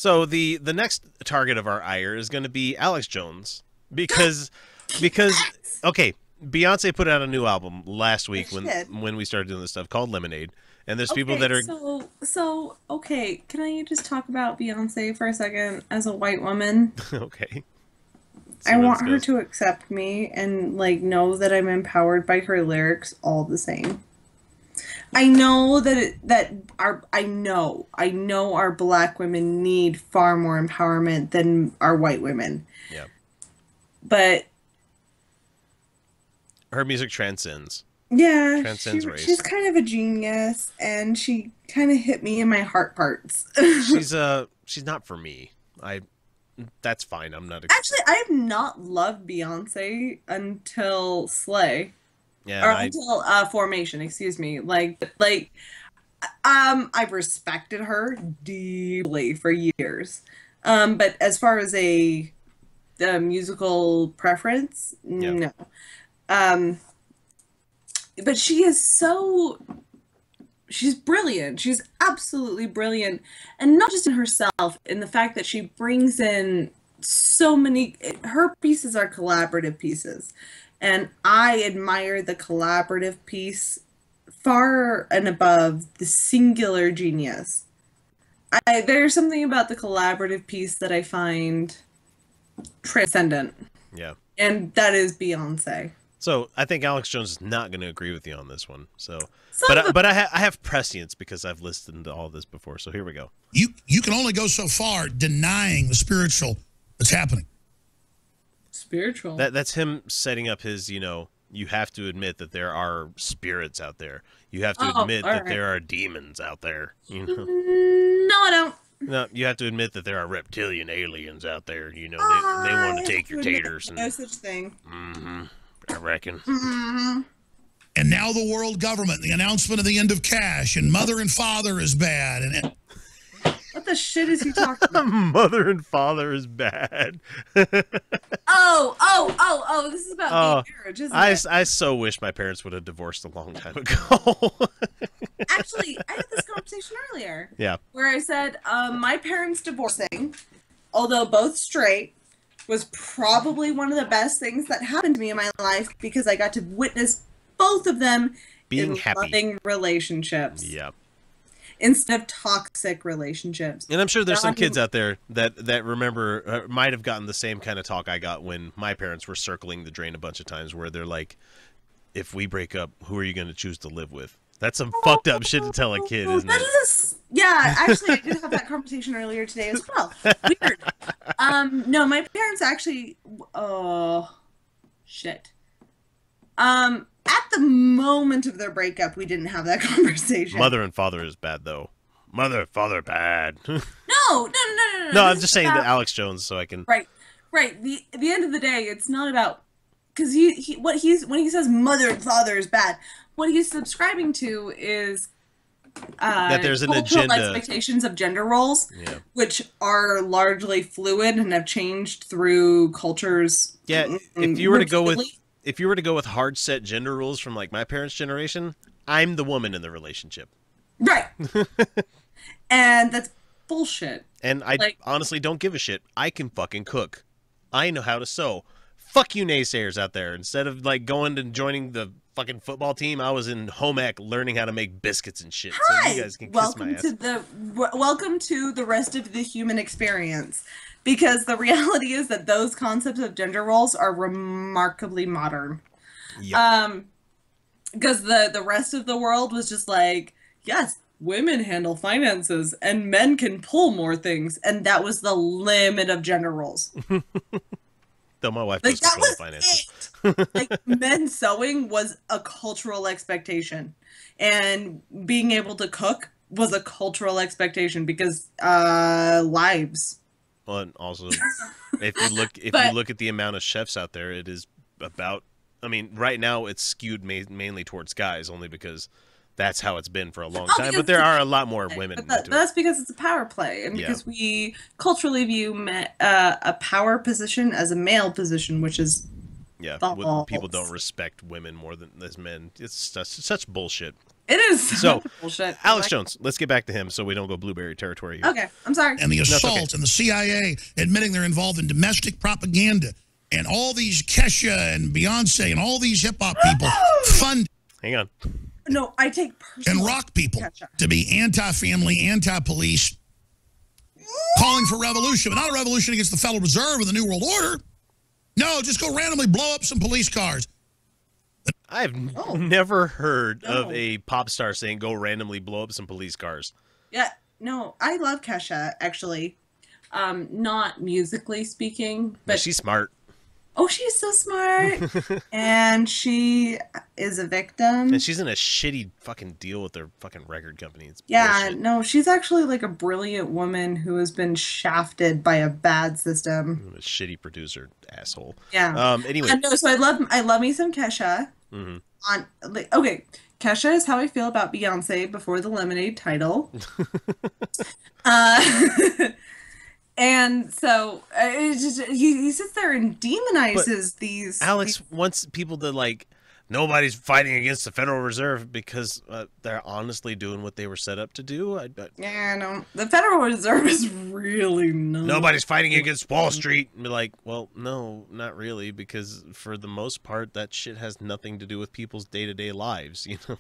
So the next target of our ire is going to be Alex Jones because okay, Beyonce put out a new album last week when we started doing this stuff called Lemonade, and there's people Okay, that are okay, can I just talk about Beyonce for a second as a white woman? okay. See I where this want her goes. to accept me and like know that I'm empowered by her lyrics all the same. I know that our black women need far more empowerment than our white women. Yeah, But her music yeah, transcends she's race. kind of a genius and she kind of hit me in my heart parts. She's not for me. I That's fine. I'm not. Actually, I have not loved Beyonce until Slay Yeah, or and I until Formation, excuse me. I've respected her deeply for years. But as far as a musical preference, yeah. no. Um, but she's brilliant. She's absolutely brilliant. And not just in herself, in the fact that she brings in so many, her pieces are collaborative pieces. And I admire the collaborative piece far and above the singular genius. There's something about the collaborative piece that I find transcendent, Yeah. and that is Beyonce. So I think Alex Jones is not going to agree with you on this one. So, Son of a I have prescience because I've listened to all this before. So here we go. You can only go so far denying the spiritual that's happening. spiritual. That's him setting up his. You have to admit that there are spirits out there. You have to Oh, admit all that right. there are demons out there. No, I don't. No, you have to admit that there are reptilian aliens out there. They want to take your taters and. No such thing. I reckon. And now the world government, the announcement of the end of cash, and mother and father is bad. And What the shit is he talking about? Mother and father is bad. Oh, this is about gay marriage, isn't it? I so wish my parents would have divorced a long time ago. Actually, I had this conversation earlier. Yeah. Where I said, my parents divorcing, although both straight, was probably one of the best things that happened to me in my life because I got to witness both of them Being in happy. loving relationships Yeah. instead of toxic relationships. And I'm sure there's some Not- kids out there that remember might have gotten the same kind of talk I got when my parents were circling the drain a bunch of times where they're like, if we break up, who are you going to choose to live with? That's some fucked up shit to tell a kid, isn't That it? is yeah, actually I did have that conversation earlier today as well. Weird. No, my parents actually oh shit. At the moment of their breakup, we didn't have that conversation. Mother and father is bad, though. Mother and father bad. No. No, I'm This just is saying about- that Alex Jones, so I can. Right. At the end of the day, it's not about because when he says mother and father is bad, what he's subscribing to is That there's an cultural agenda. expectations of gender roles, Yeah. which are largely fluid and have changed through cultures. Yeah, if you were to go with repeatedly. hard set gender rules from like my parents' generation, I'm the woman in the relationship. Right, and that's bullshit. And I Like- honestly don't give a shit. I can fucking cook. I know how to sew. Fuck you naysayers out there. Instead of like going and joining the fucking football team, I was in home ec learning how to make biscuits and shit. So Hi, you guys can kiss my ass. welcome to the rest of the human experience, because the reality is that those concepts of gender roles are remarkably modern. Yep. Because the rest of the world was just like, yes, women handle finances and men can pull more things, and that was the limit of gender roles. Though my wife Like does that control was finances. it. Like men sewing was a cultural expectation, and being able to cook was a cultural expectation because lives. Well, and also, if you But- look at the amount of chefs out there, it is about. I mean, right now it's skewed mainly towards guys, only because that's how it's been for a long time. because But there it's a are a lot more women But into it. that's because it's a power play, and Yeah. because we culturally view a power position as a male position, which is Yeah, false. people don't respect women more than as men. It's such bullshit. It is So, bullshit. Alex Jones, let's get back to him so we don't go blueberry territory here. Okay, I'm sorry. And the assault okay. and the CIA admitting they're involved in domestic propaganda. And all these Kesha and Beyonce and all these hip-hop people fund Hang on. No, I take personal. and rock people Kesha. to be anti-family, anti-police, calling for revolution. But not a revolution against the Federal Reserve or the New World Order. No, just go randomly blow up some police cars. I've never heard No. of a pop star saying go randomly blow up some police cars. Yeah, no, I love Kesha, actually. Not musically speaking, But but she's smart. oh, she's so smart. And she is a victim. And she's in a shitty fucking deal with their fucking record company. It's Yeah, bullshit. no, she's actually like a brilliant woman who has been shafted by a bad system. A shitty producer asshole. Yeah. Anyway. No, so I love me some Kesha. Mm-hmm. Okay, Kesha is how I feel about Beyonce before the Lemonade title. And so it's just he sits there and demonizes these. Alex wants people to like, nobody's fighting against the Federal Reserve because they're honestly doing what they were set up to do. Yeah, no, the Federal Reserve is really not. Nobody's fighting against Wall Street. And be like, well, no, not really, because for the most part, that shit has nothing to do with people's day-to-day lives, you know?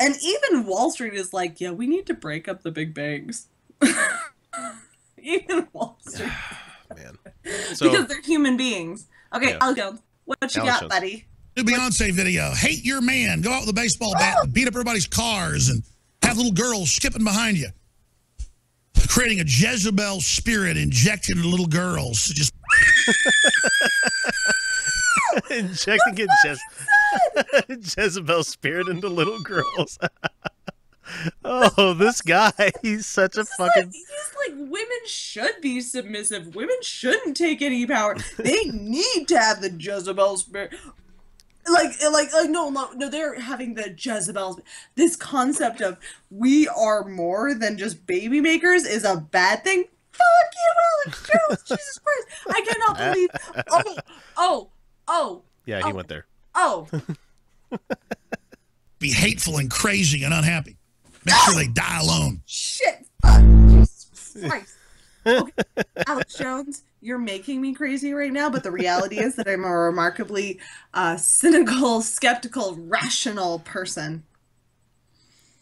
And even Wall Street is like, yeah, we need to break up the big banks. Even Wall Street. Man. So, Because they're human beings. Okay, Yeah. Alex Jones, what you Alex got, Jones. buddy? New Beyonce video. Hate your man. Go out with a baseball bat and beat up everybody's cars and have little girls skipping behind you. Creating a Jezebel spirit injected into little girls. Just injecting it Jezebel spirit into little girls. Oh, this guy, he's such a fucking... He's like, women should be submissive. Women shouldn't take any power. They need to have the Jezebel spirit. No, they're having the Jezebel. This concept of we are more than just baby makers is a bad thing. Fuck you, Alex Jones. Jesus Christ. I cannot believe. Yeah, he went there. Oh. be hateful and crazy and unhappy. Make sure they die alone. Shit. Fuck. Jesus Christ. Okay. Alex Jones, you're making me crazy right now, but the reality is that I'm a remarkably cynical, skeptical, rational person.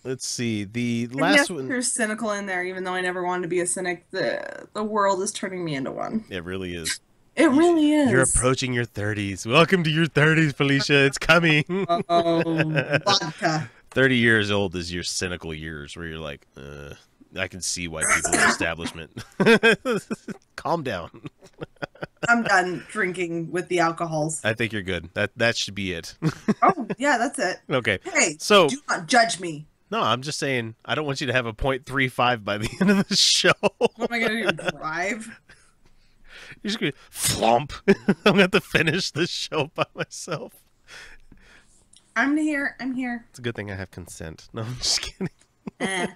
Let's see. The And last yes, one... there's cynical in there, even though I never wanted to be a cynic. The world is turning me into one. It really is. It really is. You're approaching your 30s. Welcome to your 30s, Felicia. It's coming. Oh, vodka. 30 years old is your cynical years where you're like, I can see why people in establishment. Calm down. I'm done drinking with the alcohols. I think you're good. That should be it. Oh, yeah, that's it. Okay. Hey, So, do not judge me. no, I'm just saying, I don't want you to have a .35 by the end of the show. What am I going to do, drive? You're just going to flump. I'm going to have to finish this show by myself. I'm here. I'm here. It's a good thing I have consent. No, I'm just kidding. Eh.